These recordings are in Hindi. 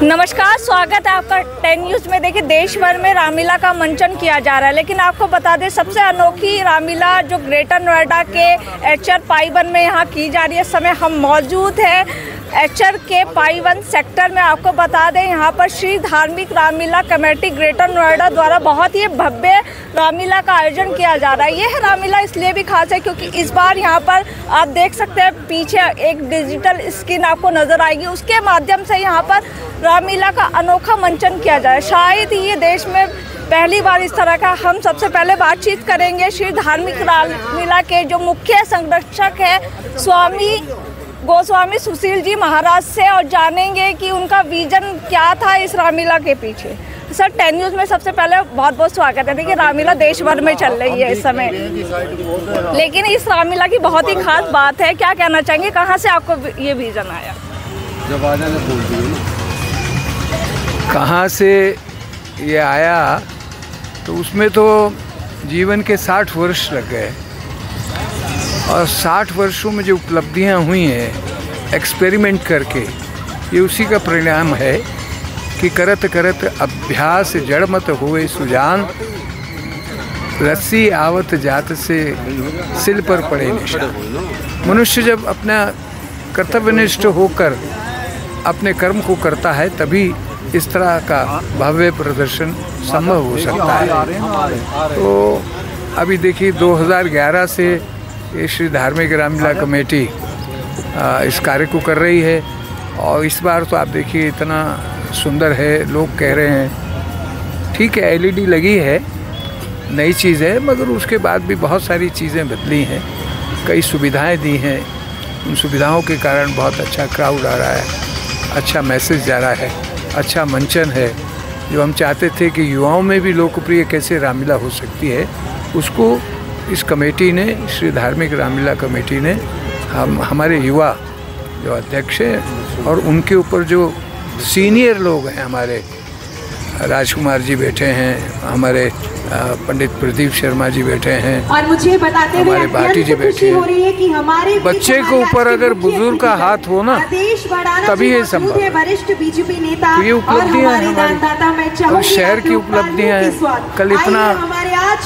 नमस्कार, स्वागत है आपका 10 न्यूज़ में। देखिए, देश भर में रामलीला का मंचन किया जा रहा है, लेकिन आपको बता दें सबसे अनोखी रामलीला जो ग्रेटर नोएडा के एचआर पाई 1 में यहाँ की जा रही है। इस समय हम मौजूद हैं एचआर के पाई 1 सेक्टर में। आपको बता दें यहाँ पर श्री धार्मिक रामलीला कमेटी ग्रेटर नोएडा द्वारा बहुत ही भव्य रामलीला का आयोजन किया जा रहा है। यह रामलीला इसलिए भी खास है क्योंकि इस बार यहाँ पर आप देख सकते हैं पीछे एक डिजिटल स्क्रीन आपको नज़र आएगी, उसके माध्यम से यहाँ पर रामलीला का अनोखा मंचन किया जाए। शायद ही ये देश में पहली बार इस तरह का। हम सबसे पहले बातचीत करेंगे श्री धार्मिक रामलीला के जो मुख्य संरक्षक है स्वामी गोस्वामी सुशील जी महाराज से और जानेंगे कि उनका विजन क्या था इस रामलीला के पीछे। सर, 10 न्यूज़ में सबसे पहले बहुत बहुत स्वागत है। देखिए, रामलीला देश भर में चल रही है इस समय, लेकिन इस रामलीला की बहुत ही खास बात है। क्या कहना चाहेंगे, कहाँ से आपको ये विजन आया? जब आने बोलती है कहाँ से ये आया, तो उसमें तो जीवन के 60 वर्ष लग गए और 60 वर्षों में जो उपलब्धियाँ हुई हैं एक्सपेरिमेंट करके, ये उसी का परिणाम है कि करत करत अभ्यास जड़ मत हुए सुजान, रस्सी आवत जात से सिल पर पड़े निशान। मनुष्य जब अपना कर्तव्यनिष्ठ होकर अपने कर्म को करता है तभी इस तरह का भव्य प्रदर्शन संभव हो सकता है। तो अभी देखिए 2011 से ये श्री धार्मिक रामलीला कमेटी इस कार्य को कर रही है और इस बार तो आप देखिए इतना सुंदर है। लोग कह रहे हैं ठीक है एलईडी लगी है, नई चीज़ है, मगर उसके बाद भी बहुत सारी चीज़ें बदली हैं, कई सुविधाएं दी हैं। उन सुविधाओं के कारण बहुत अच्छा क्राउड आ रहा है, अच्छा मैसेज जा रहा है, अच्छा मंचन है। जो हम चाहते थे कि युवाओं में भी लोकप्रिय कैसे रामलीला हो सकती है, उसको इस कमेटी ने, श्री धार्मिक रामलीला कमेटी ने, हमारे युवा जो अध्यक्ष हैं और उनके ऊपर जो सीनियर लोग हैं, हमारे राजकुमार जी बैठे हैं, हमारे पंडित प्रदीप शर्मा जी बैठे हैं और मुझे बताते हुए हमारे भाटी जी बैठे हैं। हो रही है कि हमारे बच्चे के ऊपर अगर बुजुर्ग का हाथ हो ना तभी ये संभव है। वरिष्ठ बीजेपी नेता तो ये उपलब्धियां हैं हमारी और शहर की उपलब्धियां हैं। कल इतना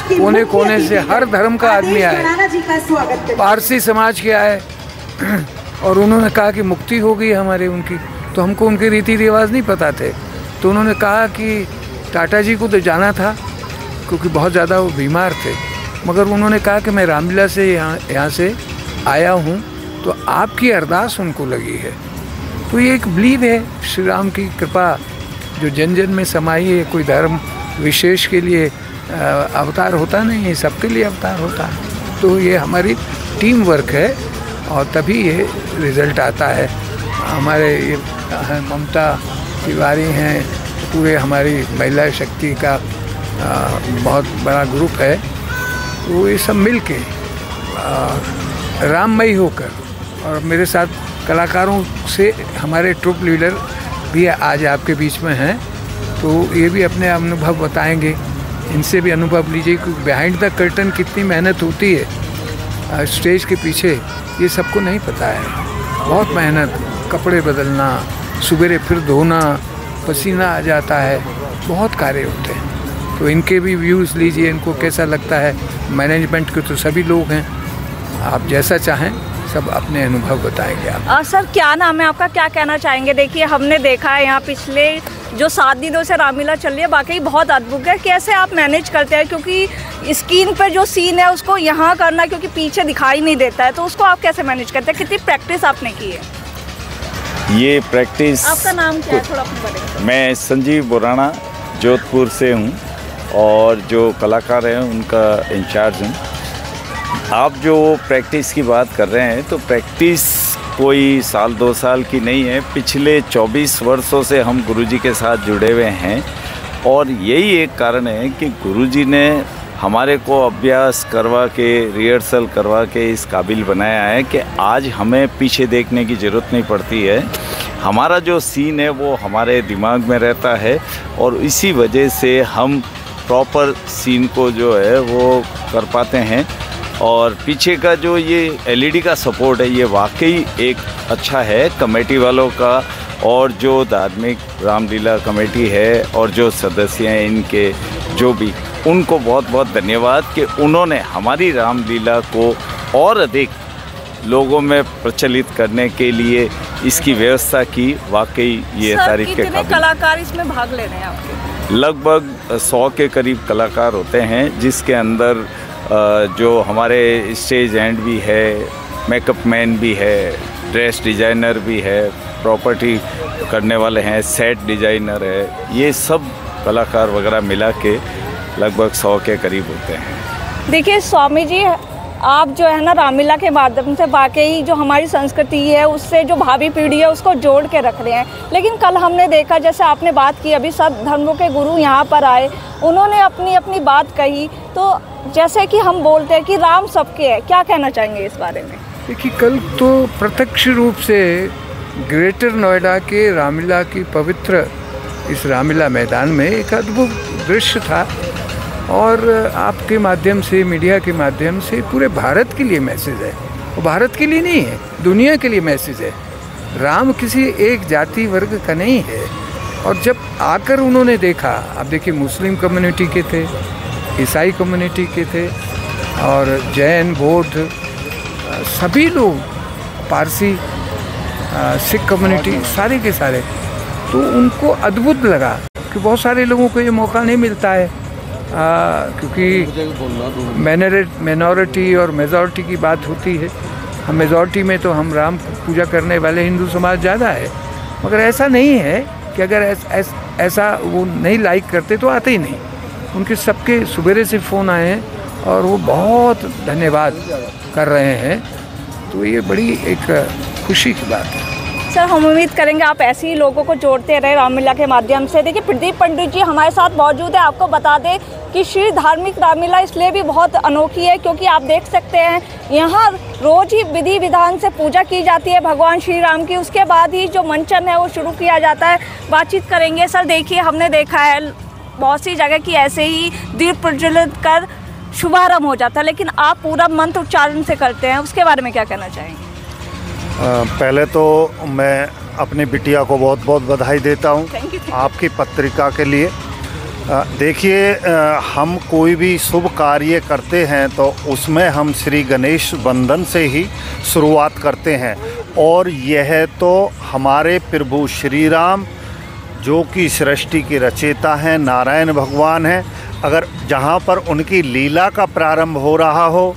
कोने कोने से हर धर्म का आदमी आए, पारसी समाज के आए और उन्होंने कहा कि मुक्ति हो गई हमारे उनकी। तो हमको उनके रीति रिवाज नहीं पता थे, तो उन्होंने कहा कि टाटा जी को तो जाना था क्योंकि बहुत ज़्यादा वो बीमार थे, मगर उन्होंने कहा कि मैं रामलीला से यहाँ से आया हूँ, तो आपकी अरदास उनको लगी है। तो ये एक बिलीव है, श्री राम की कृपा जो जन जन में समाई है। कोई धर्म विशेष के लिए अवतार होता नहीं है, सबके लिए अवतार होता है। तो ये हमारी टीम वर्क है और तभी ये रिज़ल्ट आता है। हमारे ये ममता तिवारी हैं, पूरे हमारी महिला शक्ति का बहुत बड़ा ग्रुप है। वो ये सब मिल के राममयी होकर, और मेरे साथ कलाकारों से हमारे ट्रुप लीडर भी आज आपके बीच में हैं, तो ये भी अपने अनुभव बताएंगे। इनसे भी अनुभव लीजिए कि बिहाइंड द कर्टन कितनी मेहनत होती है स्टेज के पीछे, ये सबको नहीं पता है। बहुत मेहनत, कपड़े बदलना, सुबेरे फिर धोना, पसीना आ जाता है, बहुत कार्य होते हैं। तो इनके भी व्यूज़ लीजिए, इनको कैसा लगता है। मैनेजमेंट के तो सभी लोग हैं, आप जैसा चाहें सब अपने अनुभव बताएंगे आप। सर, क्या नाम है आपका, क्या कहना चाहेंगे? देखिए, हमने देखा है यहाँ पिछले जो 7 दिनों से रामलीला चल रही है, वाकई बहुत अद्भुत है। कैसे आप मैनेज करते हैं, क्योंकि स्क्रीन पर जो सीन है उसको यहाँ करना, क्योंकि पीछे दिखाई नहीं देता है, तो उसको आप कैसे मैनेज करते हैं? कितनी प्रैक्टिस आपने की है? ये प्रैक्टिस। आपका नाम क्या है, थोड़ा अपने बताइए। मैं संजीव बोराना जोधपुर से हूँ और जो कलाकार हैं उनका इंचार्ज हूँ। आप जो प्रैक्टिस की बात कर रहे हैं, तो प्रैक्टिस कोई साल 2 साल की नहीं है। पिछले 24 वर्षों से हम गुरुजी के साथ जुड़े हुए हैं और यही एक कारण है कि गुरुजी ने हमारे को अभ्यास करवा के, रिहर्सल करवा के इस काबिल बनाया है कि आज हमें पीछे देखने की ज़रूरत नहीं पड़ती है। हमारा जो सीन है वो हमारे दिमाग में रहता है और इसी वजह से हम प्रॉपर सीन को जो है वो कर पाते हैं। और पीछे का जो ये एलईडी का सपोर्ट है, ये वाकई एक अच्छा है। कमेटी वालों का और जो धार्मिक रामलीला कमेटी है और जो सदस्य हैं इनके, जो भी, उनको बहुत बहुत धन्यवाद कि उन्होंने हमारी रामलीला को और अधिक लोगों में प्रचलित करने के लिए इसकी व्यवस्था की। वाकई ये तारीफ के कितने कलाकार इसमें भाग ले रहे हैं आपके? लगभग 100 के करीब कलाकार होते हैं, जिसके अंदर जो हमारे स्टेज हैंड भी है, मेकअप मैन भी है, ड्रेस डिज़ाइनर भी है, प्रॉपर्टी करने वाले हैं, सेट डिज़ाइनर है, ये सब कलाकार वगैरह मिला के लगभग 100 के करीब होते हैं। देखिए स्वामी जी, आप जो है ना रामलीला के माध्यम से वाकई जो हमारी संस्कृति है उससे जो भावी पीढ़ी है उसको जोड़ के रख रहे हैं। लेकिन कल हमने देखा, जैसे आपने बात की, अभी सब धर्मों के गुरु यहाँ पर आए, उन्होंने अपनी अपनी बात कही, तो जैसे कि हम बोलते हैं कि राम सबके है, क्या कहना चाहेंगे इस बारे में? देखिए, कल तो प्रत्यक्ष रूप से ग्रेटर नोएडा के रामलीला की पवित्र इस रामलीला मैदान में एक अद्भुत दृश्य था, और आपके माध्यम से, मीडिया के माध्यम से पूरे भारत के लिए मैसेज है। वो भारत के लिए नहीं है, दुनिया के लिए मैसेज है। राम किसी एक जाति वर्ग का नहीं है। और जब आकर उन्होंने देखा, आप देखिए मुस्लिम कम्युनिटी के थे, ईसाई कम्युनिटी के थे, और जैन, बौद्ध, सभी लोग, पारसी, सिख कम्युनिटी, सारे के सारे, तो उनको अद्भुत लगा कि बहुत सारे लोगों को ये मौका नहीं मिलता है, क्योंकि मिनॉरिटी और मेजॉरिटी की बात होती है। हम मेजॉरिटी में तो हम राम पूजा करने वाले हिंदू समाज ज़्यादा है, मगर ऐसा नहीं है कि अगर ऐसा वो नहीं लाइक करते तो आते ही नहीं। उनके सबके सुबेरे से फ़ोन आए हैं और वो बहुत धन्यवाद कर रहे हैं, तो ये बड़ी एक खुशी की बात है। सर, हम उम्मीद करेंगे आप ऐसे ही लोगों को जोड़ते रहे रामलीला के माध्यम से। देखिए, प्रदीप पंडित जी हमारे साथ मौजूद है। आपको बता दें कि श्री धार्मिक रामलीला इसलिए भी बहुत अनोखी है क्योंकि आप देख सकते हैं यहाँ रोज ही विधि विधान से पूजा की जाती है भगवान श्री राम की। उसके बाद ही जो मंचन है वो शुरू किया जाता है। बातचीत करेंगे। सर देखिए, हमने देखा है बहुत सी जगह की ऐसे ही दीप प्रज्वलित कर शुभारंभ हो जाता है, लेकिन आप पूरा मंत्र उच्चारण से करते हैं, उसके बारे में क्या कहना चाहेंगे? पहले तो मैं अपनी बिटिया को बहुत बहुत बधाई देता हूँ आपकी पत्रिका के लिए। देखिए, हम कोई भी शुभ कार्य करते हैं तो उसमें हम श्री गणेश वंदन से ही शुरुआत करते हैं, और यह तो हमारे प्रभु श्री राम जो कि सृष्टि के रचयिता हैं, नारायण भगवान हैं, अगर जहाँ पर उनकी लीला का प्रारंभ हो रहा हो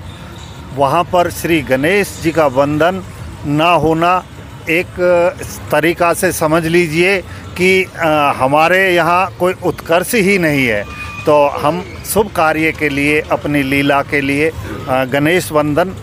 वहाँ पर श्री गणेश जी का वंदन ना होना एक तरीक़ा से समझ लीजिए कि हमारे यहाँ कोई उत्कर्ष ही नहीं है। तो हम शुभ कार्य के लिए, अपनी लीला के लिए गणेश वंदन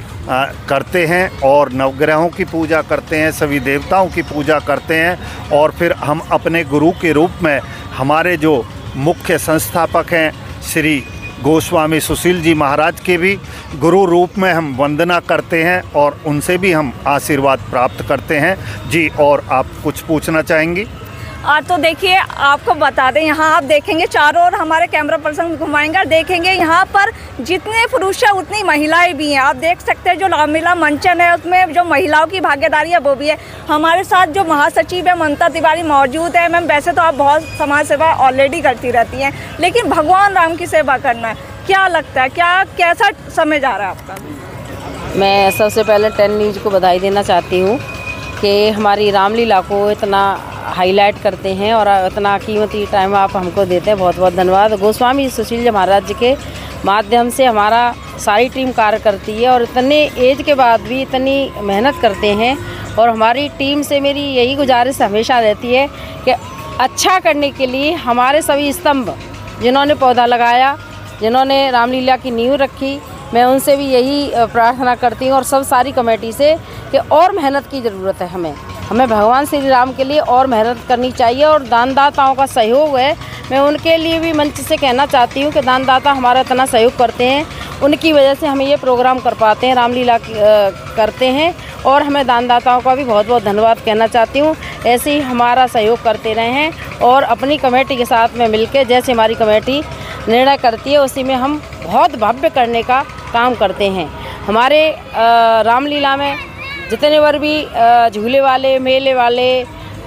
करते हैं और नवग्रहों की पूजा करते हैं, सभी देवताओं की पूजा करते हैं, और फिर हम अपने गुरु के रूप में हमारे जो मुख्य संस्थापक हैं श्री गोस्वामी सुशील जी महाराज के भी गुरु रूप में हम वंदना करते हैं और उनसे भी हम आशीर्वाद प्राप्त करते हैं। जी, और आप कुछ पूछना चाहेंगी? तो देखिए, आपको बता दें, यहाँ आप देखेंगे चारों ओर हमारे कैमरा पर्सन घुमाएंगे और देखेंगे यहाँ पर जितने पुरुष हैं उतनी महिलाएं भी हैं। आप देख सकते हैं जो रामलीला मंचन है उसमें जो महिलाओं की भागीदारी है वो भी है। हमारे साथ जो महासचिव है ममता तिवारी मौजूद है। मैम, वैसे तो आप बहुत समाज सेवा ऑलरेडी करती रहती हैं, लेकिन भगवान राम की सेवा करना है, क्या लगता है, कैसा समय जा रहा है आपका? मैं सबसे पहले 10 न्यूज़ को बधाई देना चाहती हूँ कि हमारी रामलीला को इतना हाईलाइट करते हैं और इतना कीमती टाइम आप हमको देते हैं। बहुत बहुत धन्यवाद। गोस्वामी सुशील जी महाराज जी के माध्यम से हमारा सारी टीम कार्य करती है और इतने एज के बाद भी इतनी मेहनत करते हैं, और हमारी टीम से मेरी यही गुजारिश हमेशा रहती है कि अच्छा करने के लिए हमारे सभी स्तंभ जिन्होंने पौधा लगाया, जिन्होंने रामलीला की नींव रखी, मैं उनसे भी यही प्रार्थना करती हूँ और सब सारी कमेटी से कि और मेहनत की ज़रूरत है। हमें भगवान श्री राम के लिए और मेहनत करनी चाहिए, और दानदाताओं का सहयोग है, मैं उनके लिए भी मंच से कहना चाहती हूँ कि दानदाता हमारा इतना सहयोग करते हैं, उनकी वजह से हम ये प्रोग्राम कर पाते हैं, रामलीला करते हैं, और हमें दानदाताओं का भी बहुत बहुत धन्यवाद कहना चाहती हूँ। ऐसे ही हमारा सहयोग करते रहें और अपनी कमेटी के साथ में मिलकर जैसे हमारी कमेटी निर्णय करती है उसी में हम बहुत भव्य करने का काम करते हैं। हमारे रामलीला में जितने बार भी झूले वाले, मेले वाले,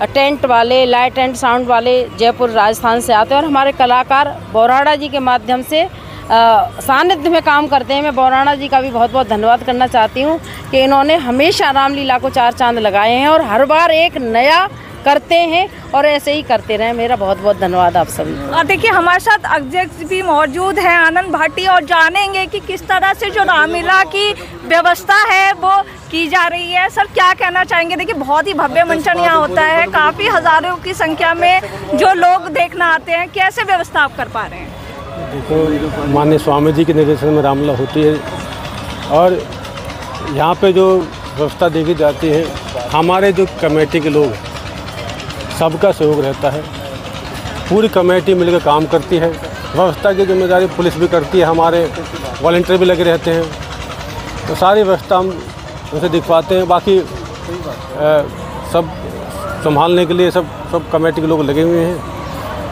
टेंट वाले, लाइट एंड साउंड वाले जयपुर राजस्थान से आते हैं और हमारे कलाकार बौराड़ा जी के माध्यम से सानिध्य में काम करते हैं। मैं बौराड़ा जी का भी बहुत बहुत धन्यवाद करना चाहती हूँ कि इन्होंने हमेशा रामलीला को 4 चांद लगाए हैं और हर बार एक नया करते हैं और ऐसे ही करते रहें। मेरा बहुत बहुत धन्यवाद आप सभी। और देखिए हमारे साथ अध्यक्ष भी मौजूद हैं आनंद भाटी, और जानेंगे कि किस तरह से जो रामलीला की व्यवस्था है वो की जा रही है। सर क्या कहना चाहेंगे? देखिए बहुत ही भव्य मंचन यहाँ होता है, काफ़ी हज़ारों की संख्या में जो लोग देखना आते हैं, कैसे व्यवस्था आप कर पा रहे हैं? देखो माननीय स्वामी जी के निर्देशन में रामलीला होती है और यहाँ पे जो व्यवस्था देखी जाती है, हमारे जो कमेटी के लोग सबका सहयोग रहता है। पूरी कमेटी मिलकर काम करती है। व्यवस्था की जिम्मेदारी पुलिस भी करती है, हमारे वॉलंटियर भी लगे रहते हैं, तो सारी व्यवस्था हम उनसे दिखवाते हैं। बाकी सब संभालने के लिए सब कमेटी के लोग लगे हुए हैं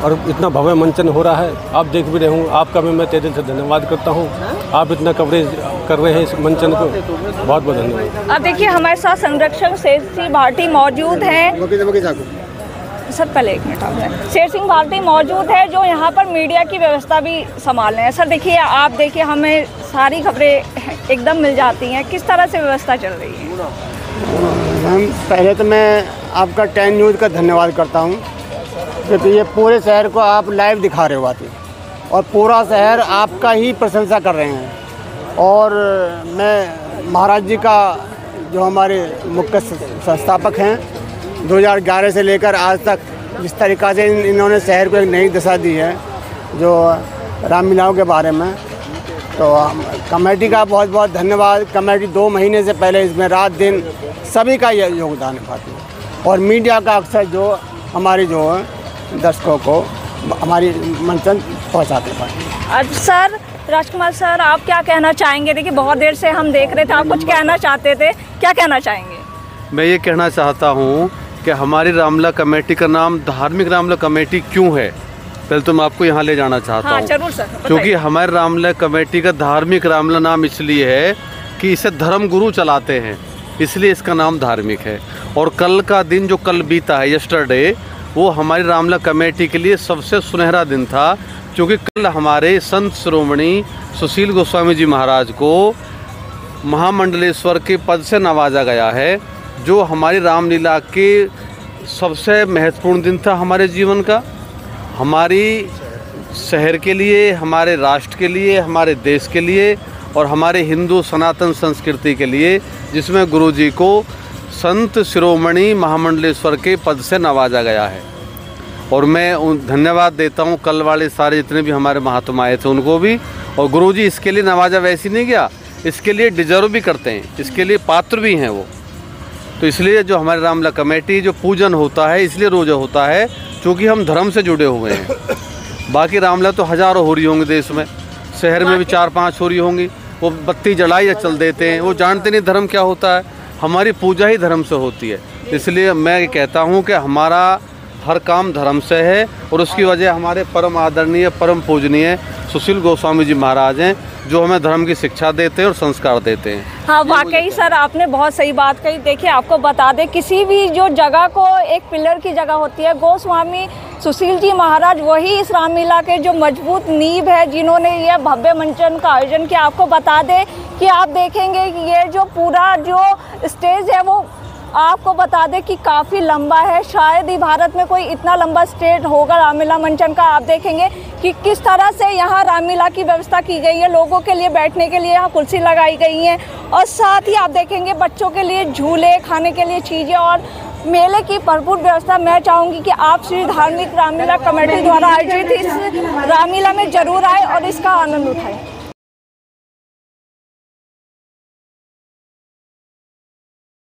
और इतना भव्य मंचन हो रहा है, आप देख भी रहे हूँ। आपका भी मैं तहे दिल से धन्यवाद करता हूँ, आप इतना कवरेज कर रहे हैं इस मंचन को, बहुत बहुत धन्यवाद। अब देखिए हमारे साथ संरक्षक शेर सिंह भाटी मौजूद हैं। सर पहले 1 मिनट आप शेर सिंह भाटी मौजूद है जो यहाँ पर मीडिया की व्यवस्था भी संभाल रहे हैं। सर देखिए आप देखिए हमें सारी खबरें एकदम मिल जाती हैं, किस तरह से व्यवस्था चल रही है? हम पहले तो मैं आपका 10 न्यूज़ का धन्यवाद करता हूँ क्योंकि ये पूरे शहर को आप लाइव दिखा रहे हो आते और पूरा शहर आपका ही प्रशंसा कर रहे हैं। और मैं महाराज जी का जो हमारे मुख्य संस्थापक हैं 2011 से लेकर आज तक जिस तरीक़ा से इन्होंने शहर को एक नई दिशा दी है जो रामलीलाओं के बारे में, तो कमेटी का बहुत बहुत धन्यवाद। कमेटी 2 महीने से पहले इसमें रात दिन सभी का योगदान निभाती है और मीडिया का अक्सर जो हमारी जो दर्शकों को हमारी मंचन पहुंचाते हैं। अच्छा सर, राजकुमार सर आप क्या कहना चाहेंगे? देखिए बहुत देर से हम देख रहे थे, आप कुछ कहना चाहते थे, क्या कहना चाहेंगे? मैं ये कहना चाहता हूँ कि हमारी रामलीला कमेटी का नाम धार्मिक रामलीला कमेटी क्यों है, पहले तो मैं आपको यहाँ ले जाना चाहता हूँ। जरूर सर, क्योंकि हमारे रामलीला कमेटी का धार्मिक रामलीला नाम इसलिए है कि इसे धर्म गुरु चलाते हैं, इसलिए इसका नाम धार्मिक है। और कल का दिन जो कल बीता है, यस्टरडे, वो हमारी रामलीला कमेटी के लिए सबसे सुनहरा दिन था, क्योंकि कल हमारे संत शिरोमणि सुशील गोस्वामी जी महाराज को महामंडलेश्वर के पद से नवाजा गया है, जो हमारी रामलीला के सबसे महत्वपूर्ण दिन था हमारे जीवन का, हमारी शहर के लिए, हमारे राष्ट्र के लिए, हमारे देश के लिए और हमारे हिंदू सनातन संस्कृति के लिए, जिसमें गुरुजी को संत शिरोमणि महामंडलेश्वर के पद से नवाजा गया है। और मैं धन्यवाद देता हूँ कल वाले सारे जितने भी हमारे महात्मा आए थे उनको भी। और गुरुजी इसके लिए नवाजा वैसे नहीं गया, इसके लिए डिजर्व भी करते हैं, इसके लिए पात्र भी हैं वो। तो इसलिए जो हमारी रामलीला कमेटी जो पूजन होता है इसलिए रोज़ होता है क्योंकि हम धर्म से जुड़े हुए हैं। बाकी रामलीला तो हज़ारों हो रही होंगी देश में, शहर में भी 4-5 हो रही होंगी, वो बत्ती जलाई या चल देते हैं, वो जानते नहीं धर्म क्या होता है। हमारी पूजा ही धर्म से होती है, इसलिए मैं ये कहता हूँ कि हमारा हर काम धर्म से है और उसकी वजह हमारे परम आदरणीय परम पूजनीय सुशील गोस्वामी जी महाराज हैं, जो हमें धर्म की शिक्षा देते हैं और संस्कार देते हैं। हाँ वाकई सर आपने बहुत सही बात कही। देखिए आपको बता दें, किसी भी जो जगह को एक पिलर की जगह होती है, गोस्वामी सुशील जी महाराज वही इस रामलीला के जो मजबूत नींव है, जिन्होंने यह भव्य मंचन का आयोजन किया। आपको बता दें कि आप देखेंगे कि ये जो पूरा जो स्टेज है वो आपको बता दें कि काफ़ी लंबा है, शायद ही भारत में कोई इतना लंबा स्टेज होगा रामलीला मंचन का। आप देखेंगे कि किस तरह से यहाँ रामलीला की व्यवस्था की गई है, लोगों के लिए बैठने के लिए यहाँ कुर्सी लगाई गई हैं और साथ ही आप देखेंगे बच्चों के लिए झूले, खाने के लिए चीज़ें और मेले की भरपूर व्यवस्था। मैं चाहूँगी कि आप श्री धार्मिक रामलीला कमेटी द्वारा आयोजित इस रामलीला में ज़रूर आए और इसका आनंद उठाएं।